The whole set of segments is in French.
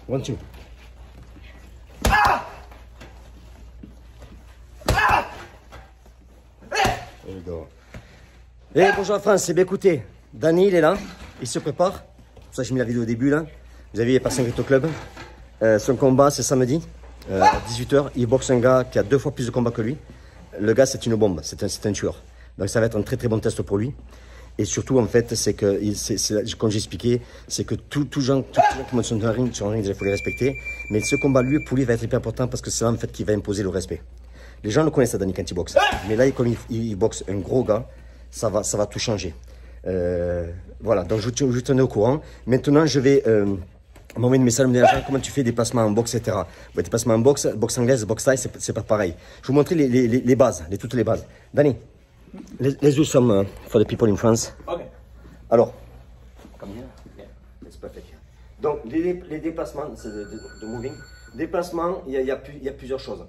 One, two. There you go. Hey, bonjour la France, c'est bien écoutez. Danny, il est là, il se prépare. C'est pour ça que j'ai mis la vidéo au début là. Vous avez vu, il est passé un Ghetto Club. Son combat, c'est samedi, à 18 h. Il boxe un gars qui a 2 fois plus de combats que lui. Le gars, c'est une bombe, c'est un tueur. Donc ça va être un très bon test pour lui. Et surtout, en fait, c'est que, comme j'ai expliqué, c'est que tous les gens qui montent sur un ring, il faut les respecter. Mais ce combat, pour lui, va être hyper important parce que c'est là, en fait, qui va imposer le respect. Les gens le connaissent, Danny, quand il boxe. Mais là, comme il boxe un gros gars, ça va tout changer. Voilà, donc je vous tenais au courant. Maintenant, je vais m'envoyer une message, me dire comment tu fais des placements en boxe, etc. Des placements en boxe anglaise, boxe thaï, c'est pas pareil. Je vais vous montrer les bases, toutes les bases. Danny. Let's do some for the people in France. Okay. Alors, comme here, yeah, it's perfect. Donc, les déplacements de moving, déplacements, il y a plusieurs choses.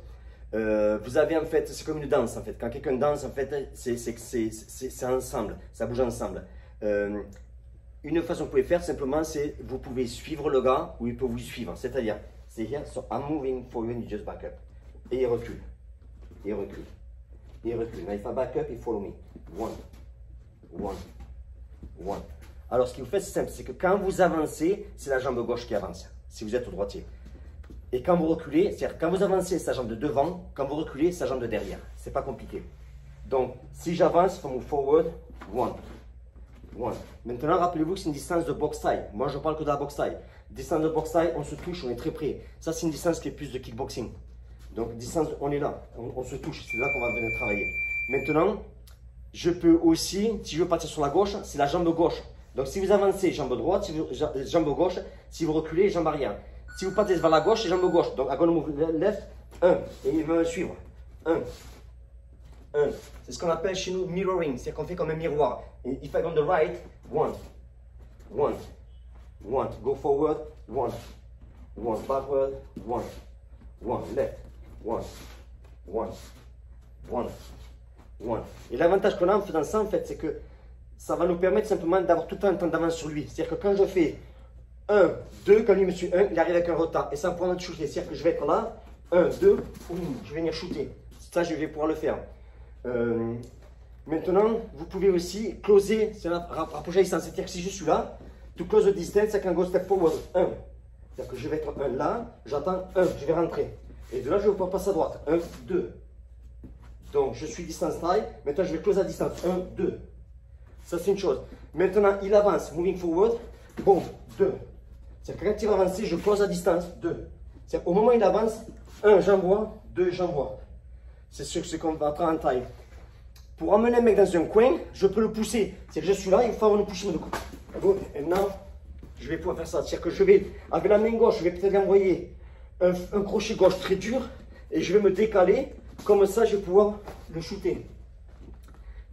Vous avez en fait, c'est comme une danse en fait. Quand quelqu'un danse, en fait, c'est ensemble, ça bouge ensemble. Une façon que vous pouvez faire simplement, c'est vous pouvez suivre le gars ou il peut vous suivre. C'est-à-dire, c'est here, so I'm moving for you and you just back up. Et il recule. Et il recule. Et il recule. Now, if I back up, you follow me. One. Alors, ce que vous faites, c'est simple. C'est que quand vous avancez, c'est la jambe gauche qui avance. Si vous êtes au droitier. Et quand vous reculez, c'est-à-dire quand vous avancez, c'est la jambe de devant. Quand vous reculez, c'est la jambe de derrière. C'est pas compliqué. Donc, si j'avance, je move forward. One. Maintenant, rappelez-vous que c'est une distance de boxe thaï. Moi, je parle que de la boxe thaï. Distance de boxe thaï, on se touche, on est très près. Ça, c'est une distance qui est plus de kickboxing. Donc, distance, on est là, on se touche, c'est là qu'on va venir travailler. Maintenant, je peux aussi, si je veux partir sur la gauche, c'est la jambe gauche. Donc, si vous avancez, jambe droite, jambe gauche, si vous reculez, jambe arrière. Si vous partez vers la gauche, c'est jambe gauche. Donc, I'm gonna move left, 1, et il va me suivre. 1. C'est ce qu'on appelle chez nous mirroring, c'est-à-dire qu'on fait comme un miroir. Et if I go on the right, 1. Go forward, 1. Backward, 1. Left. One. Et l'avantage qu'on a en faisant ça, en fait, c'est que ça va nous permettre simplement d'avoir tout le temps un temps d'avance sur lui. C'est-à-dire que quand je fais 1, 2, quand lui me suit 1, il arrive avec un retard. Et ça me prend de shooter. C'est-à-dire que je vais être là, 1, 2, je vais venir shooter. Ça, je vais pouvoir le faire. Maintenant, vous pouvez aussi closer, c'est rapprocher la distance. C'est-à-dire que si je suis là, to close the distance, I can go step forward, 1. C'est-à-dire que je vais être 1 là, j'attends 1, je vais rentrer. Et de là, je vais pouvoir passer à droite. 1, 2. Donc, je suis distance taille. Maintenant, je vais close à distance. 1, 2. Ça, c'est une chose. Maintenant, il avance. Moving forward. Boom. 2. C'est-à-dire que quand il va avancer, je close à distance. 2. C'est-à-dire au moment où il avance, 1, j'envoie. 2, j'envoie. C'est ce qu'on va prendre en taille. Pour emmener un mec dans un coin, je peux le pousser. C'est que je suis là, il faut avoir le pousser de coup. Et maintenant, je vais pouvoir faire ça. C'est-à-dire que je vais, avec la main gauche, je vais peut-être l'envoyer un crochet gauche très dur et je vais me décaler, comme ça je vais pouvoir le shooter.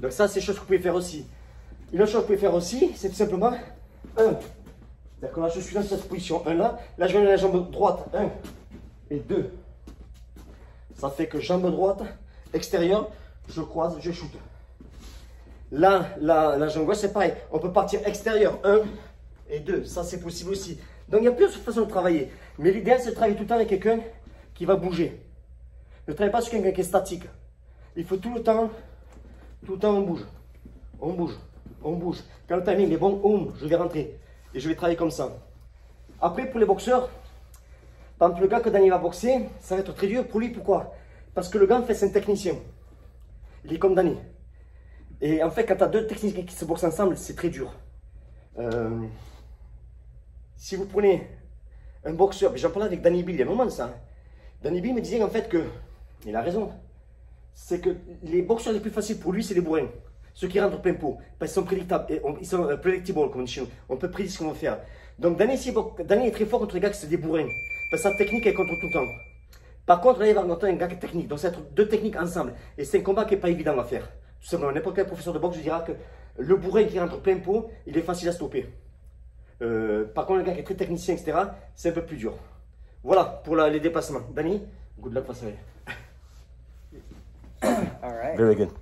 Donc ça c'est chose que vous pouvez faire aussi. Une autre chose que vous pouvez faire aussi, c'est tout simplement 1. D'accord, là je suis dans cette position 1 là je viens de la jambe droite 1 et 2. Ça fait que jambe droite, extérieure, je croise, je shoot. Là, la jambe gauche c'est pareil, on peut partir extérieur 1 et 2, ça c'est possible aussi. Donc il y a plusieurs façons de travailler. Mais l'idéal c'est de travailler tout le temps avec quelqu'un qui va bouger. Ne travaillez pas sur quelqu'un qui est statique. Il faut tout le temps on bouge. On bouge. Quand le timing est bon, je vais rentrer. Et je vais travailler comme ça. Après pour les boxeurs, par exemple le gars que Danny va boxer, ça va être très dur pour lui. Pourquoi? Parce que le gars en fait c'est un technicien. Il est comme Danny. Et en fait quand tu as deux techniciens qui se boxent ensemble, c'est très dur. Si vous prenez un boxeur, j'en parlais avec Danny Bill il y a un moment de ça. Danny Bill me disait en fait que, il a raison, c'est que les boxeurs les plus faciles pour lui, c'est les bourrins. Ceux qui rentrent plein pot, parce qu'ils sont prédictables, et ils sont predictable, comme on dit chez nous. On peut prédire ce qu'ils vont faire. Donc, Danny est très fort contre les gars qui se débourrent. Parce que sa technique, elle contre tout le temps. Par contre, là, il va rencontrer un gars qui est technique. Donc, ça va être deux techniques ensemble. Et c'est un combat qui n'est pas évident à faire. Tout simplement, n'importe quel professeur de boxe, je dirais que le bourrin qui rentre plein pot, il est facile à stopper. Par contre, le gars qui est très technicien, etc., c'est un peu plus dur. Voilà pour les déplacements. Danny, good luck face à lui. All right. Very good.